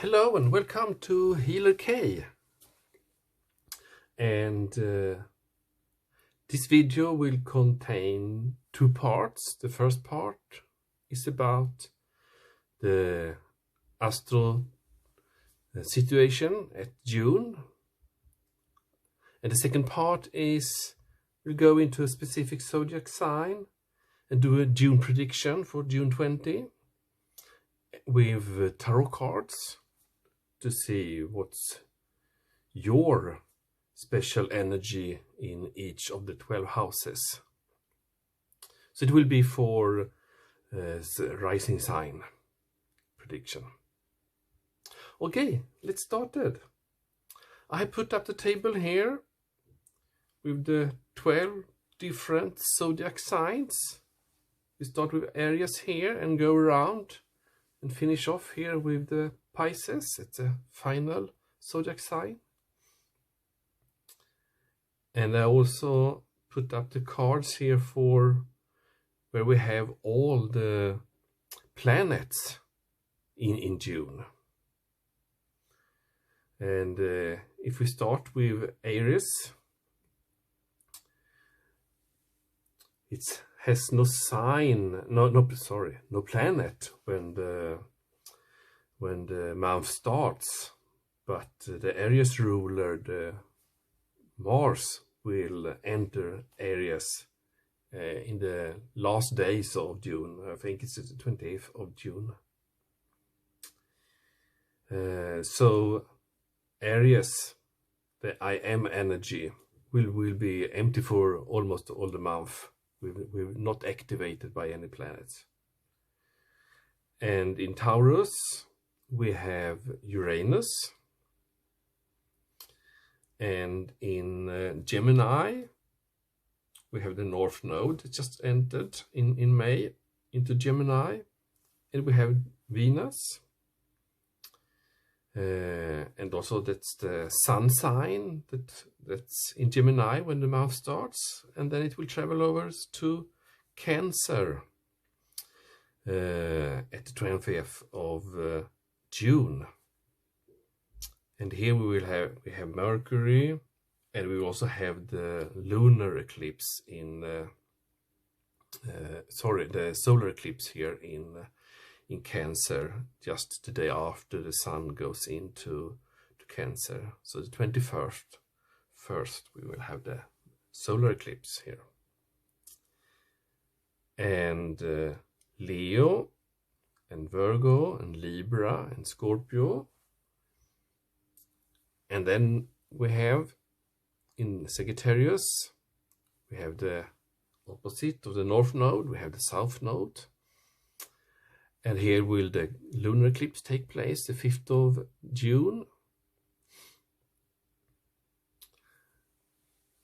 Hello and welcome to Healer K. And this video will contain two parts. The first part is about the astral situation at June. And the second part is we'll go into a specific zodiac sign and do a June prediction for June 20 with tarot cards to see what's your special energy in each of the 12 houses. So it will be for rising sign prediction. Okay, let's start it. I put up the table here with the 12 different zodiac signs. We start with Aries here and go around and finish off here with the Pisces. It's a final zodiac sign. And I also put up the cards here for where we have all the planets in June. And if we start with Aries, it has no sign, no planet when the month starts, but the Aries ruler, the Mars, will enter Aries in the last days of June. I think it's the 28th of June. So Aries, the I am energy, will be empty for almost all the month. We're not activated by any planets. And in Taurus, we have Uranus. And in Gemini, we have the North Node that just entered in May into Gemini. And we have Venus. And also that's the sun sign that's in Gemini when the month starts. And then it will travel over to Cancer at the 20th of June. And here we have Mercury, and we also have the lunar eclipse the solar eclipse here in Cancer, just the day after the sun goes into Cancer. So the 21st, we will have the solar eclipse here. And Leo and Virgo and Libra and Scorpio. And then we have in Sagittarius, we have the opposite of the North Node, we have the South Node. And here will the lunar eclipse take place, the 5th of June.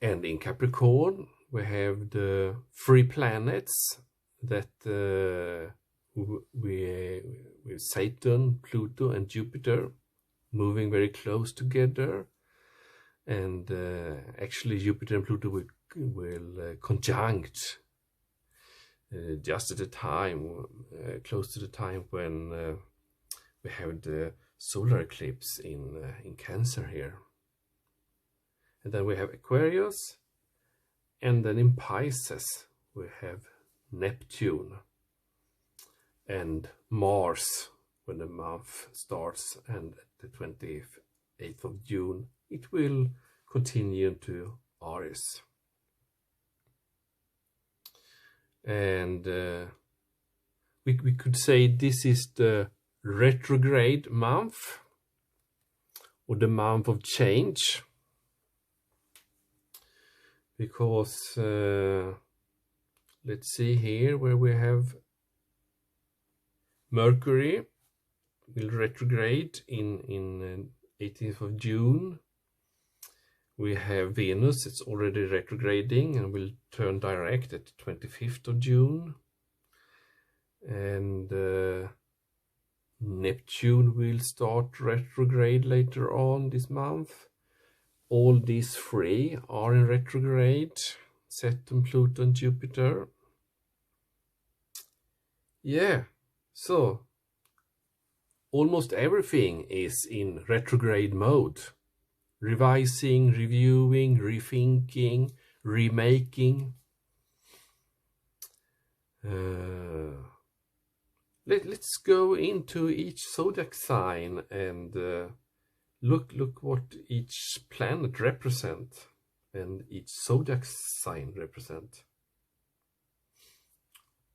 And in Capricorn, we have the three planets that with Saturn, Pluto, and Jupiter moving very close together. And actually Jupiter and Pluto will conjunct just at the time, close to the time when we have the solar eclipse in Cancer here. And then we have Aquarius, and then in Pisces we have Neptune and Mars when the month starts, and at the 28th of June it will continue to Aries. And we could say this is the retrograde month, or the month of change, because let's see here where we have Mercury will retrograde in 18th of June. We have Venus, it's already retrograding and will turn direct at 25th of June. And Neptune will start retrograde later on this month. All these three are in retrograde, Saturn, Pluto, and Jupiter. Yeah, so almost everything is in retrograde mode. Revising, reviewing, rethinking, remaking. Let's go into each zodiac sign and look what each planet represents and each zodiac sign represent.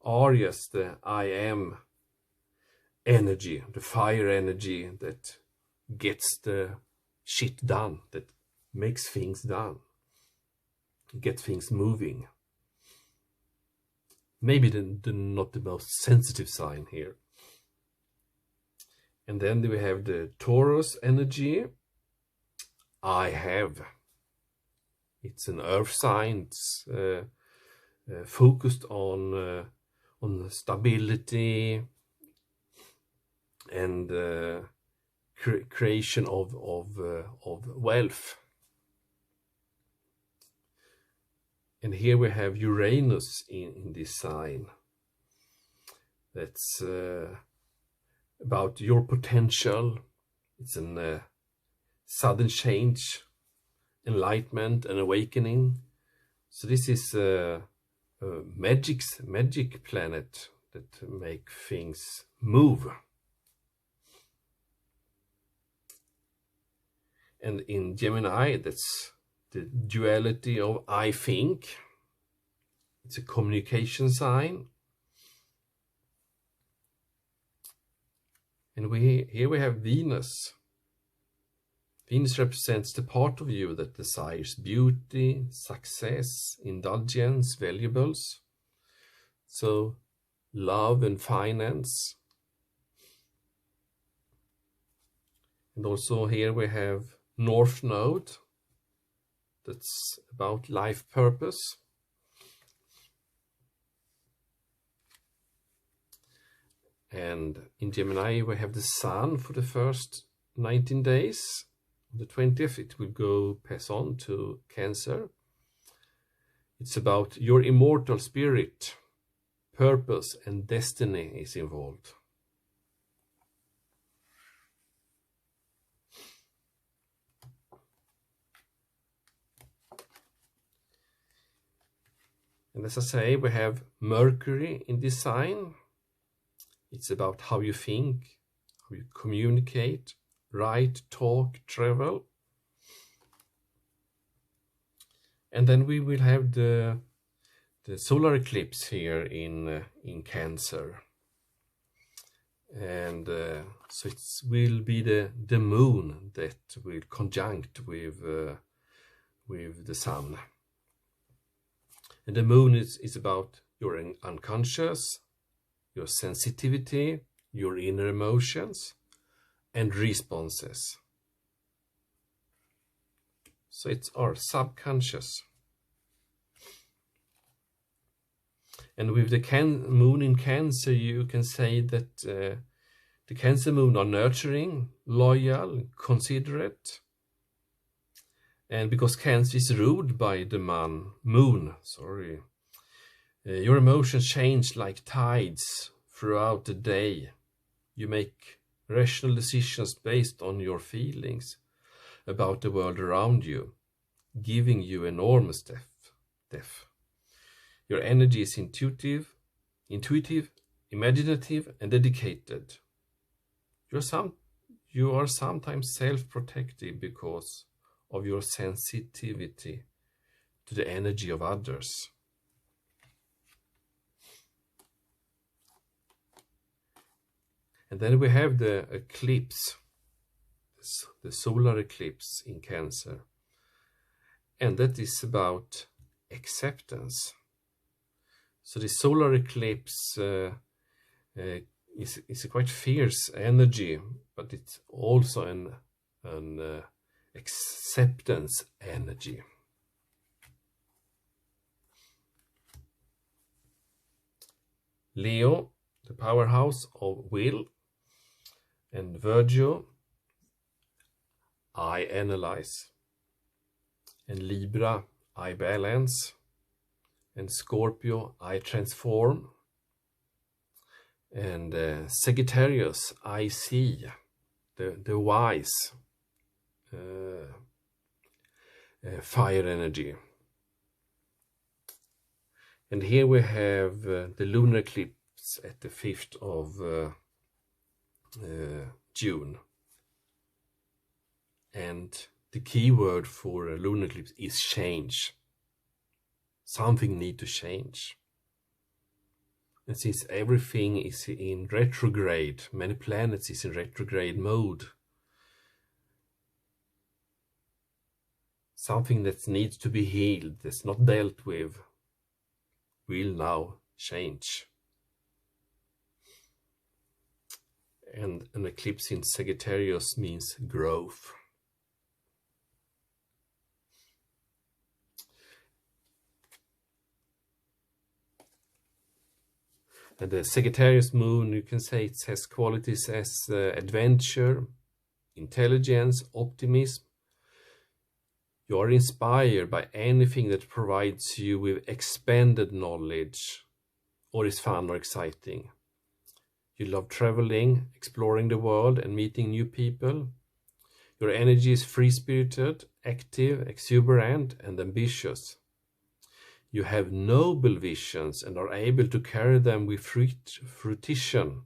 Aries, the I am energy, the fire energy that gets the shit done, that makes things done, get things moving. Maybe not the most sensitive sign here. And then we have the Taurus energy. I have. It's an earth sign. It's focused on stability and creation of wealth. And here we have Uranus in this sign. That's about your potential. It's a sudden change, enlightenment, and awakening. So this is a magic planet that make things move. And in Gemini, that's the duality of I think. It's a communication sign. And here we have Venus. Venus represents the part of you that desires beauty, success, indulgence, valuables. So love and finance. And also here we have North Node. That's about life purpose. And in Gemini we have the Sun for the first 19 days. On the 20th it will pass on to Cancer. It's about your immortal spirit, purpose and destiny is involved. And as I say, we have Mercury in this sign. It's about how you think, how you communicate, write, talk, travel. And then we will have the solar eclipse here in Cancer. And so it will be the moon that will conjunct with the sun. And the moon is about your unconscious, your sensitivity, your inner emotions, and responses. So it's our subconscious. And with the moon in Cancer, you can say that the Cancer moon are nurturing, loyal, considerate. And because Cancer is ruled by the moon, your emotions change like tides throughout the day. You make rational decisions based on your feelings about the world around you, giving you enormous depth. Your energy is intuitive, imaginative, and dedicated. You are sometimes self-protective because of your sensitivity to the energy of others. And then we have the eclipse, the solar eclipse in Cancer. And that is about acceptance. So the solar eclipse is a quite fierce energy, but it's also an acceptance energy. Leo, the powerhouse of will, and Virgo, I analyze, and Libra, I balance, and Scorpio, I transform, And Sagittarius, I see, the wise, fire energy. And here we have the lunar eclipse at the 5th of June. And the key word for a lunar eclipse is change. Something needs to change. And since everything is in retrograde, many planets is in retrograde mode, something that needs to be healed, that's not dealt with, will now change. And an eclipse in Sagittarius means growth. And the Sagittarius moon, you can say it has qualities as adventure, intelligence, optimism. You are inspired by anything that provides you with expanded knowledge or is fun or exciting. You love traveling, exploring the world and meeting new people. Your energy is free-spirited, active, exuberant and ambitious. You have noble visions and are able to carry them with fruition.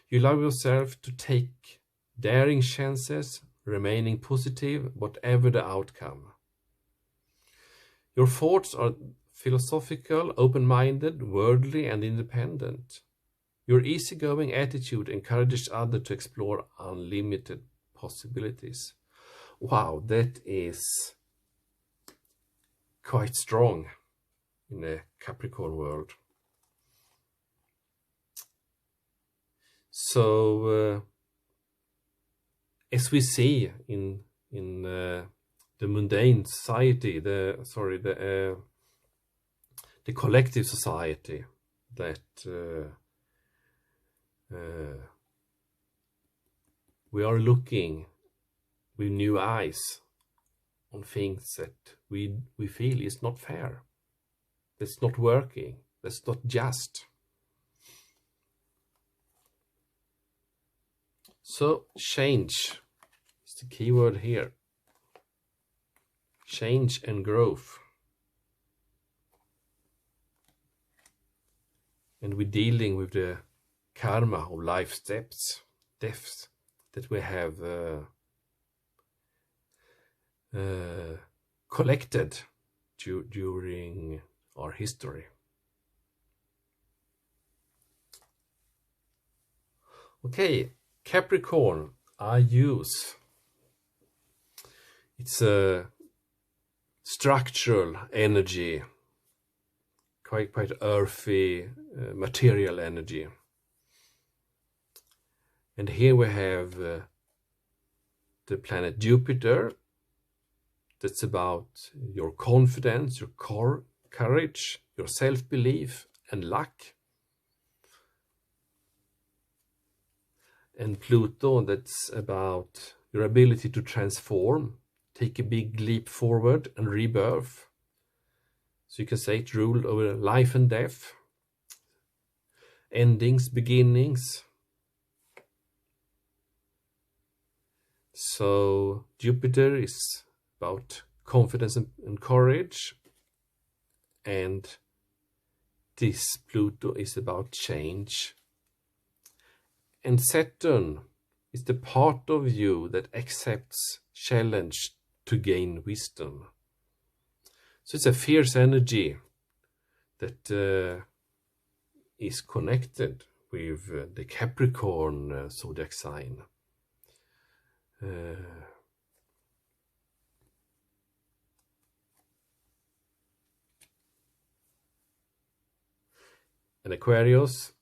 You allow yourself to take daring chances, remaining positive, whatever the outcome. Your thoughts are philosophical, open-minded, worldly, and independent. Your easygoing attitude encourages others to explore unlimited possibilities. Wow, that is quite strong in a Capricorn world. So, as we see in the mundane society, the collective society, that we are looking with new eyes on things that we feel is not fair, that's not working, that's not just. So change is the key word here. Change and growth. And we're dealing with the karma of life deaths that we have collected during our history. Okay, Capricorn, I use. It's a structural energy, quite earthy, material energy. And here we have the planet Jupiter. That's about your confidence, your courage, your self-belief and luck. And Pluto, that's about your ability to transform, take a big leap forward and rebirth. So you can say it ruled over life and death, endings, beginnings. So Jupiter is about confidence and courage, and this Pluto is about change. And Saturn is the part of you that accepts challenge to gain wisdom. So it's a fierce energy that is connected with the Capricorn zodiac sign. And Aquarius,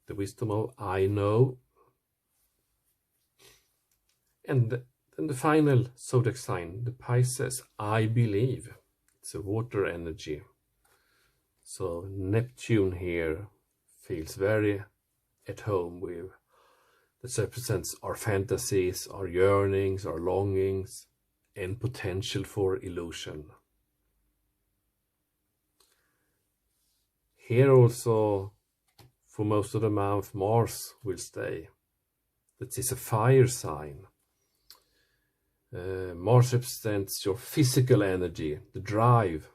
the wisdom of I know. And then the final zodiac sign, the Pisces, I believe. It's a water energy. So Neptune here feels very at home with. This represents our fantasies, our yearnings, our longings, and potential for illusion. Here also, for most of the month, Mars will stay. That is a fire sign. Mars represents your physical energy, the drive,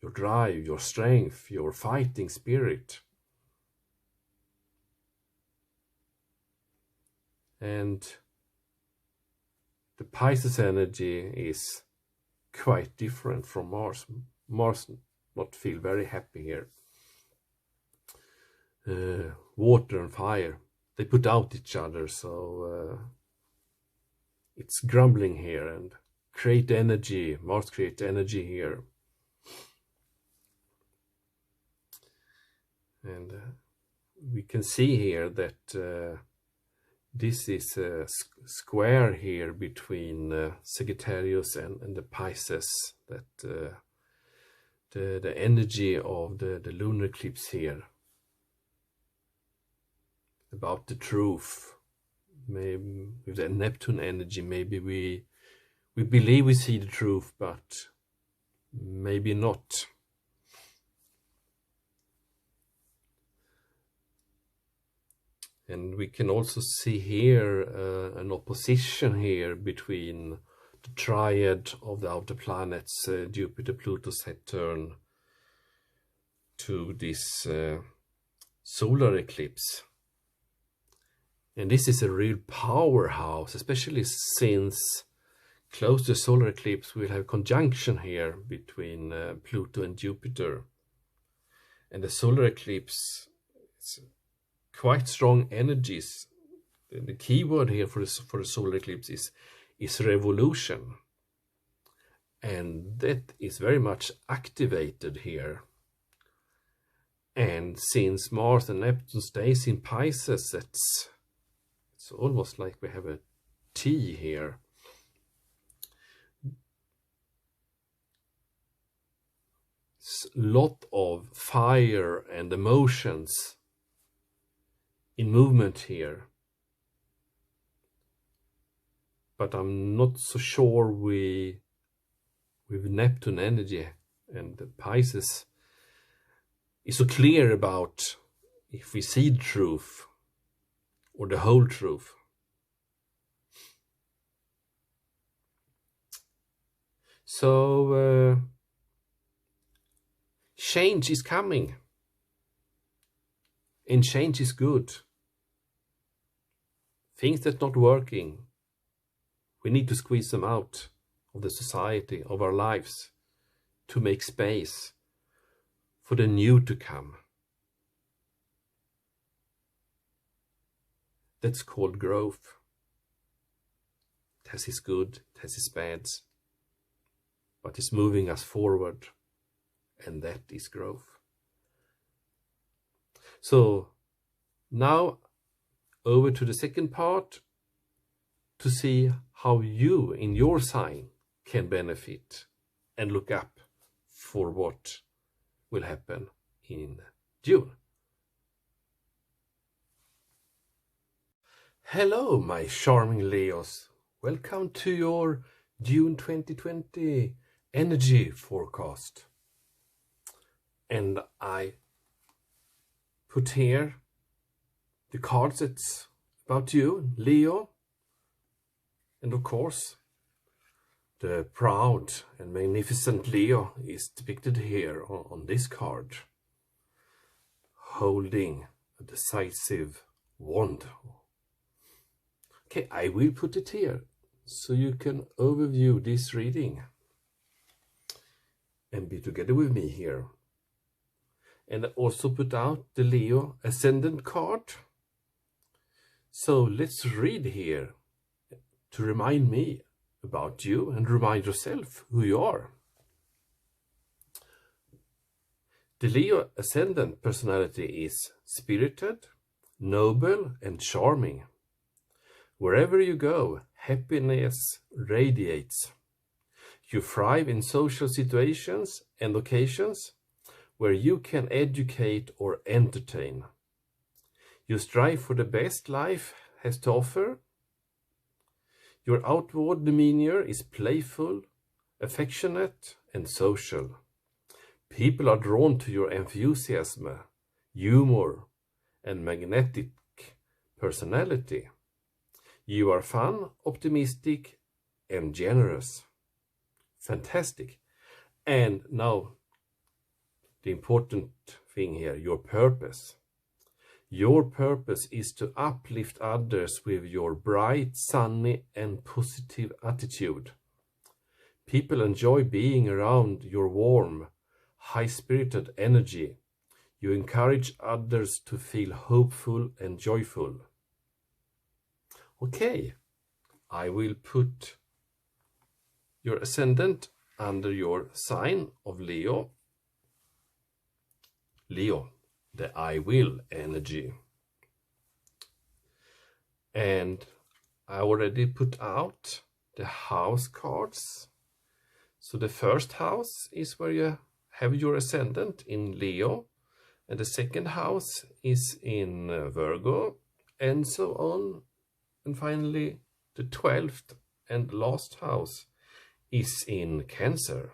your strength, your fighting spirit. And the Pisces energy is quite different from Mars. Mars not feel very happy here. Water and fire, they put out each other, so it's grumbling here and create energy. Mars creates energy here. And we can see here that this is a square here between Sagittarius and the Pisces, that the energy of the lunar eclipse here, about the truth. Maybe with the Neptune energy, maybe we believe we see the truth, but maybe not. And we can also see here an opposition here between the triad of the outer planets, Jupiter, Pluto, Saturn, to this solar eclipse. And this is a real powerhouse, especially since close to the solar eclipse we'll have conjunction here between Pluto and Jupiter. And the solar eclipse, it's quite strong energies. The key word here for the solar eclipse is revolution. And that is very much activated here. And since Mars and Neptune stays in Pisces, it's almost like we have a T here. It's a lot of fire and emotions in movement here. But I'm not so sure with Neptune energy and the Pisces is so clear about if we see the truth or the whole truth. So change is coming, and change is good. Things that's not working, we need to squeeze them out of the society, of our lives, to make space for the new to come. That's called growth. It has its good, it has its bads, but it's moving us forward, and that is growth. So now over to the second part, to see how you in your sign can benefit and look up for what will happen in June. Hello, my charming Leos. Welcome to your June 2020 energy forecast. And I put here the cards that's about you, Leo. And of course, the proud and magnificent Leo is depicted here on this card, holding a decisive wand. Okay, I will put it here so you can overview this reading and be together with me here. And I also put out the Leo Ascendant card. So let's read here to remind me about you and remind yourself who you are. The Leo Ascendant personality is spirited, noble and charming. Wherever you go, happiness radiates. You thrive in social situations and occasions where you can educate or entertain. You strive for the best life has to offer. Your outward demeanor is playful, affectionate, and social. People are drawn to your enthusiasm, humor, and magnetic personality. You are fun, optimistic, and generous. Fantastic. And now, the important thing here, your purpose. Your purpose is to uplift others with your bright, sunny, and positive attitude. People enjoy being around your warm, high-spirited energy. You encourage others to feel hopeful and joyful. Okay, I will put your ascendant under your sign of Leo. Leo, the I will energy. And I already put out the house cards. So the first house is where you have your ascendant in Leo, and the second house is in Virgo, and so on. And finally, the 12th and last house is in Cancer.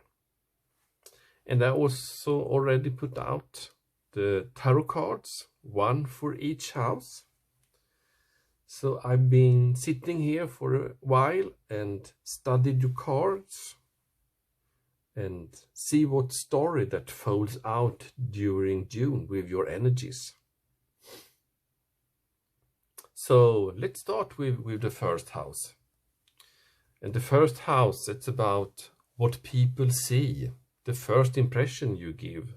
And I also already put out the tarot cards, one for each house. So I've been sitting here for a while and studied your cards and see what story that folds out during June with your energies. So let's start with the first house. And the first house, it's about what people see, the first impression you give.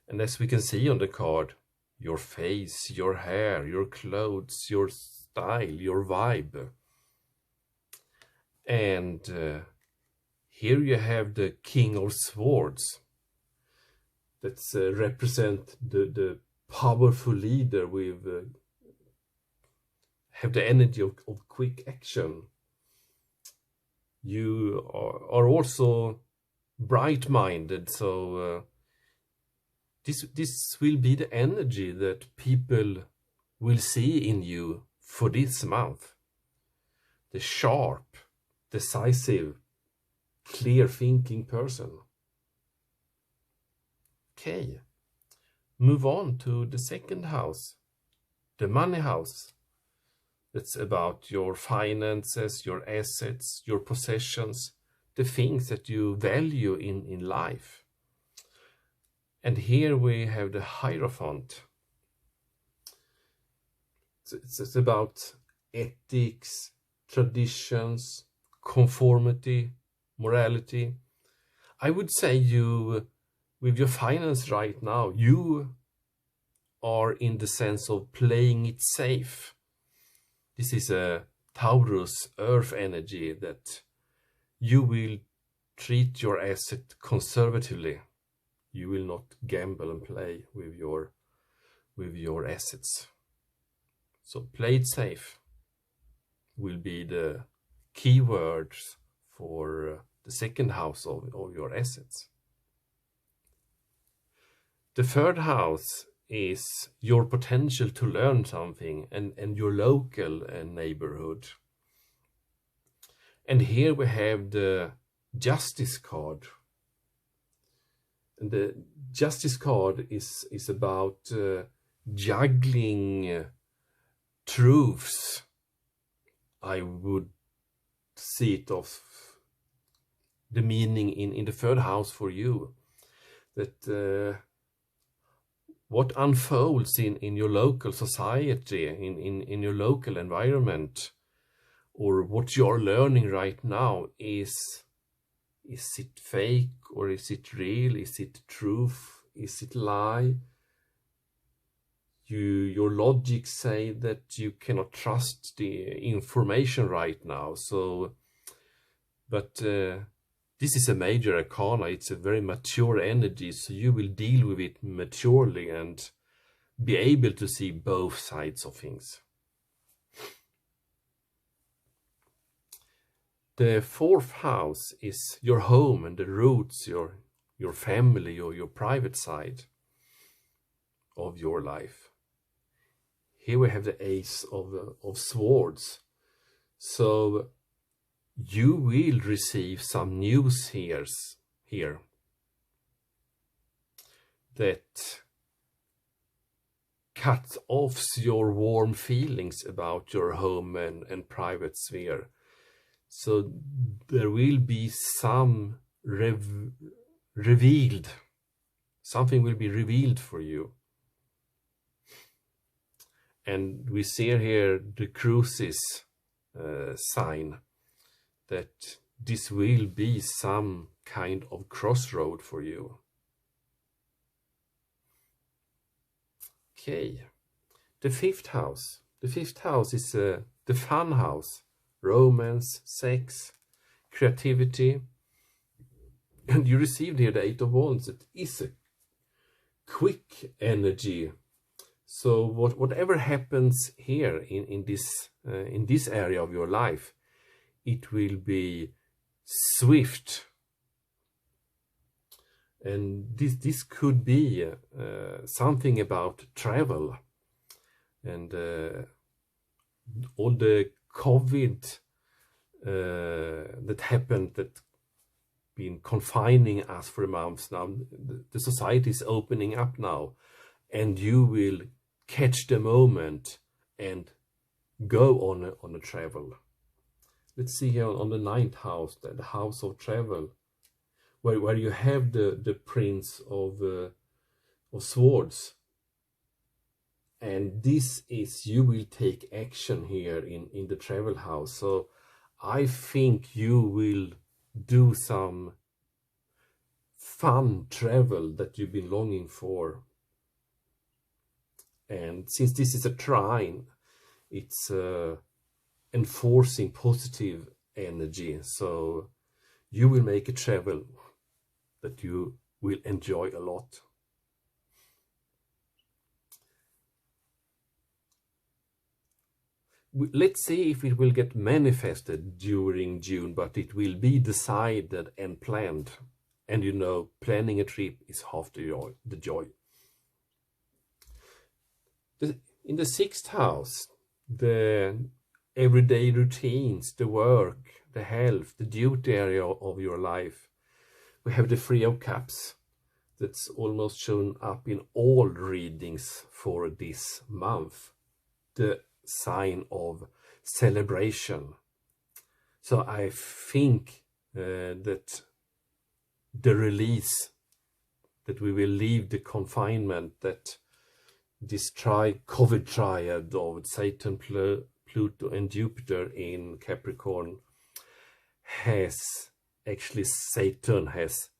And as we can see on the card, your face, your hair, your clothes, your style, your vibe. And here you have the King of Swords. That's represent the powerful leader with have the energy of quick action. You are also bright-minded, so this will be the energy that people will see in you for this month. The sharp, decisive, clear-thinking person. Okay, move on to the second house, the money house. It's about your finances, your assets, your possessions, the things that you value in life. And here we have the Hierophant. It's about ethics, traditions, conformity, morality. I would say you, with your finance right now, you are in the sense of playing it safe. This is a Taurus earth energy that you will treat your asset conservatively. You will not gamble and play with your assets. So play it safe will be the key words for the second house of your assets. The third house is your potential to learn something and your local neighborhood. And here we have the Justice card. And the Justice card is about juggling truths. I would see it of the meaning in the third house for you. That what unfolds in your local society, in your local environment, or what you're learning right now, is it fake or is it real? Is it truth? Is it lie? Your logic say that you cannot trust the information right now. So, but this is a major arcana. It's a very mature energy, so you will deal with it maturely and be able to see both sides of things. The fourth house is your home and the roots, your family, or your private side of your life. Here we have the Ace of Swords. So you will receive some news here that cut off your warm feelings about your home and private sphere. So there will be some revealed. Something will be revealed for you. And we see here the crucis sign, that this will be some kind of crossroad for you. Okay, the fifth house. The fifth house is the fun house. Romance, sex, creativity. And you received here the Eight of Wands. It is a quick energy. So whatever happens here in this area of your life, it will be swift. And this could be something about travel, and all the COVID that happened, that been confining us for months now. The society is opening up now, and you will catch the moment and go on a travel. Let's see here on the ninth house, the house of travel, where you have the Prince of Swords. And this is, you will take action here in the travel house. So I think you will do some fun travel that you've been longing for. And since this is a trine, it's enforcing positive energy. So you will make a travel that you will enjoy a lot. Let's see if it will get manifested during June, but it will be decided and planned. And you know, planning a trip is half the joy. In the sixth house, the everyday routines, the work, the health, the duty area of your life. We have the Three of Cups. That's almost shown up in all readings for this month. The sign of celebration. So I think that the release, that we will leave the confinement, that this COVID triad of Saturn, Pluto and Jupiter in Capricorn has, actually Saturn has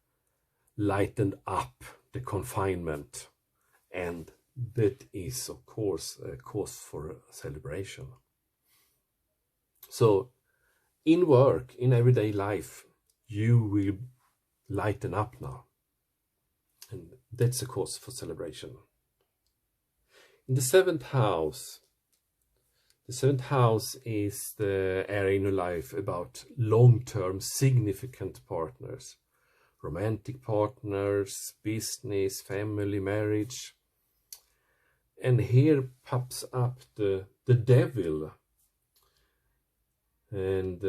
lightened up the confinement, and that is of course a cause for celebration. So in work, in everyday life, you will lighten up now, and that's a cause for celebration. In the seventh house is the area in your life about long-term significant partners, romantic partners, business, family, marriage. And here pops up the devil. And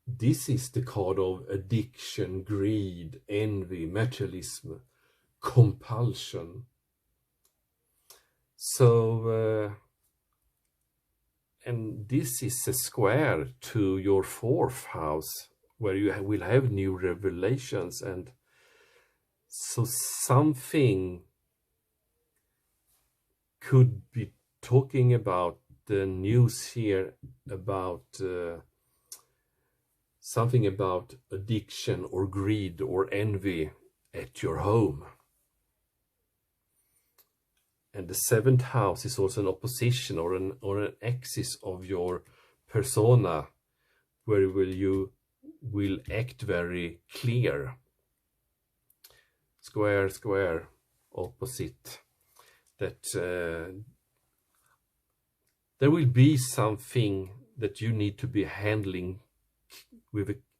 this is the card of addiction, greed, envy, materialism, compulsion. So, and this is a square to your fourth house, where you will have new revelations. And so something could be talking about the news here about something about addiction or greed or envy at your home. And the seventh house is also an opposition or an axis of your persona, where you will act very clear. Square, square, opposite. That there will be something that you need to be handling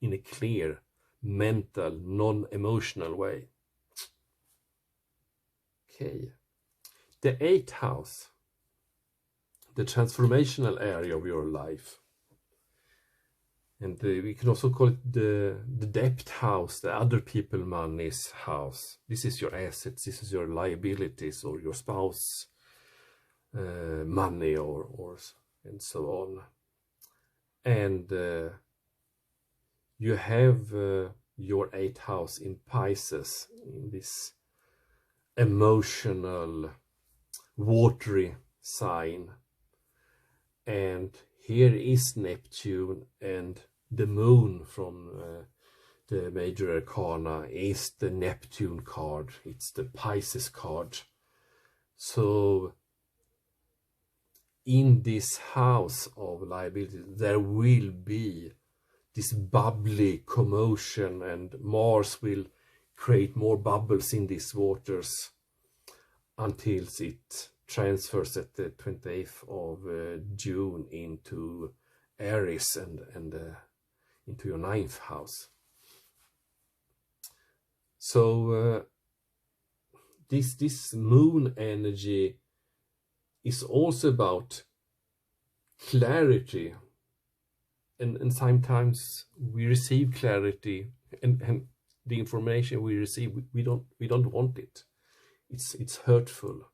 in a clear, mental, non-emotional way. Okay. The eighth house, the transformational area of your life. And we can also call it the debt house, the other people money's house. This is your assets, this is your liabilities, or your spouse money, or and so on. And you have your 8th house in Pisces, in this emotional, watery sign. And here is Neptune, and the moon from the major arcana is the Neptune card. It's the Pisces card. So in this house of liability, there will be this bubbly commotion, and Mars will create more bubbles in these waters until it transfers at the 28th of June into Aries and into your 9th house. So this moon energy is also about clarity, and sometimes we receive clarity, and the information we receive, we don't want it. It's hurtful.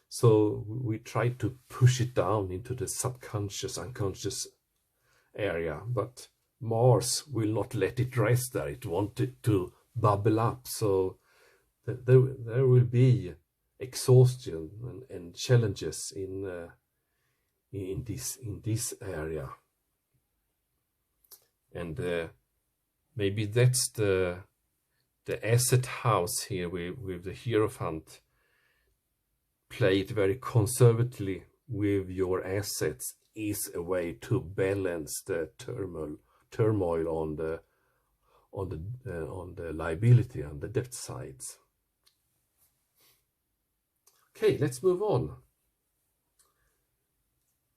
So we try to push it down into the subconscious, unconscious area, but Mars will not let it rest there. It wanted to bubble up. So there will be exhaustion and challenges in this area. And maybe that's the asset house here with the Hierophant. Play it very conservatively with your assets is a way to balance the turmoil on the liability and the debt sides. Okay, let's move on.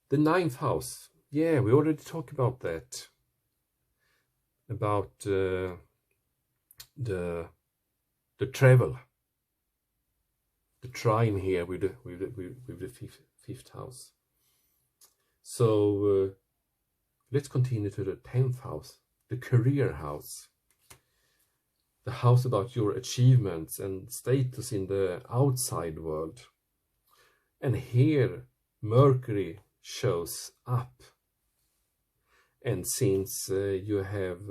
The 9th house. Yeah, we already talked about that. About the travel. The trine here with the fifth house. So let's continue to the 10th house, the career house. The house about your achievements and status in the outside world. And here Mercury shows up. And since you have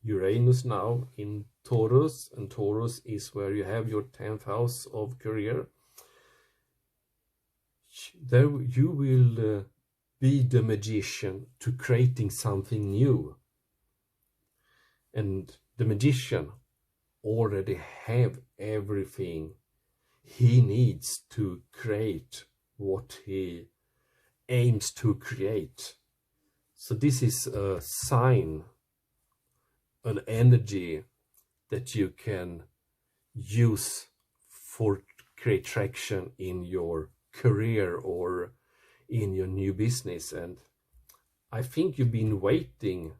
Uranus now in Taurus, and Taurus is where you have your 10th house of career, there you will be the magician to creating something new. And the magician already have everything he needs to create what he aims to create. So this is a sign, an energy that you can use for create traction in your career or in your new business. And I think you've been waiting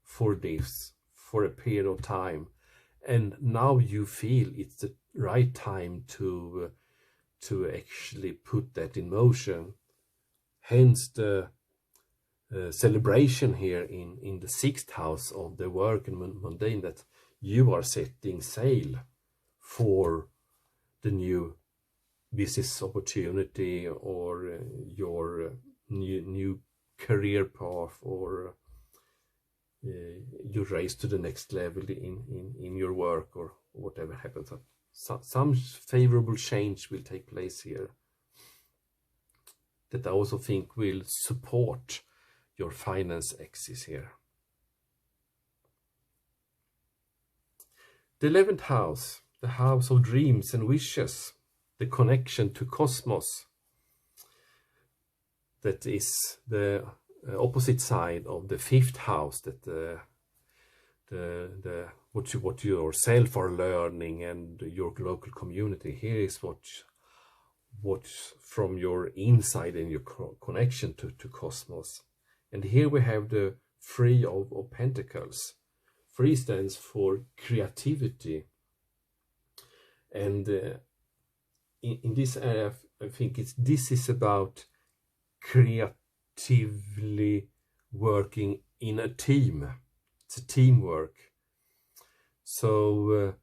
for this for a period of time, and now you feel it's the right time to actually put that in motion. Hence the celebration here in the 6th house of the work and mundane, that you are setting sail for the new business opportunity or your new career path, or you raise to the next level in your work, or whatever happens. Some favorable change will take place here that I also think will support your finance axis here. The 11th house, the house of dreams and wishes, the connection to cosmos. That is the opposite side of the 5th house, that what you yourself are learning and your local community. Here is what from your inside and your connection to cosmos. And here we have the 3 of Pentacles. 3 stands for creativity. And in this area, I think this is about creatively working in a team. It's a teamwork. So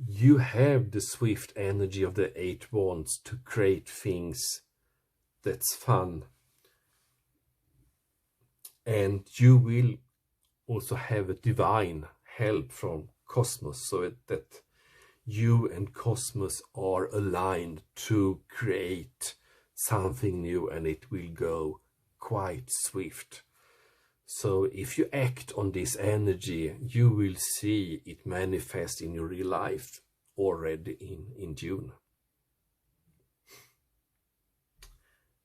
you have the swift energy of the 8 wands to create things that's fun. And you will also have a divine help from Cosmos, so that you and Cosmos are aligned to create something new, and it will go quite swift. So if you act on this energy, you will see it manifest in your real life already in June.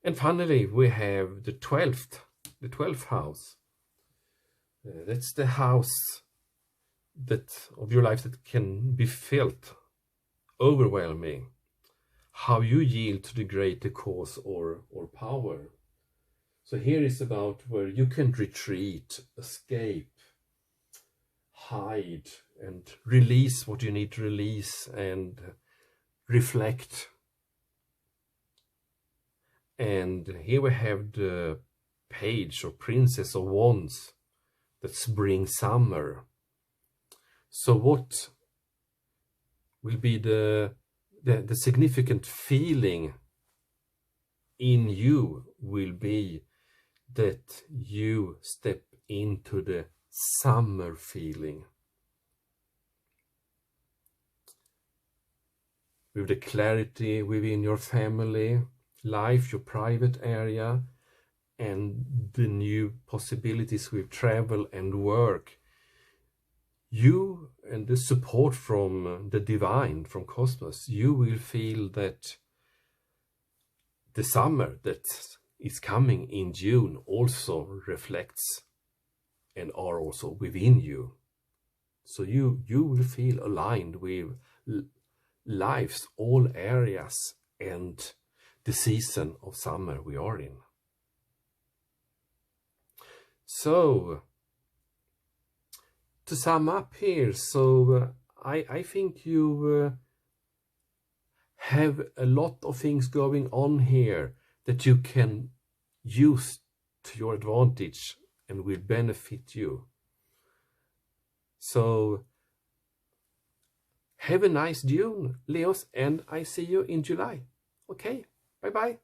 And finally, we have the 12th house. That's the house of your life that can be felt overwhelming. How you yield to the greater cause or power. So here is about where you can retreat, escape, hide, and release what you need to release, and reflect. And here we have the Page or Princess of Wands, that spring summer. So what will be the significant feeling in you will be that you step into the summer feeling. With the clarity within your family life, your private area, and the new possibilities with travel and work. You and the support from the divine, from Cosmos, you will feel that the summer that is coming in June also reflects and are also within you. So you will feel aligned with life's all areas and the season of summer we are in. So, to sum up here, so I think you have a lot of things going on here that you can use to your advantage and will benefit you. So, have a nice June, Leos, and I see you in July. Okay, bye-bye.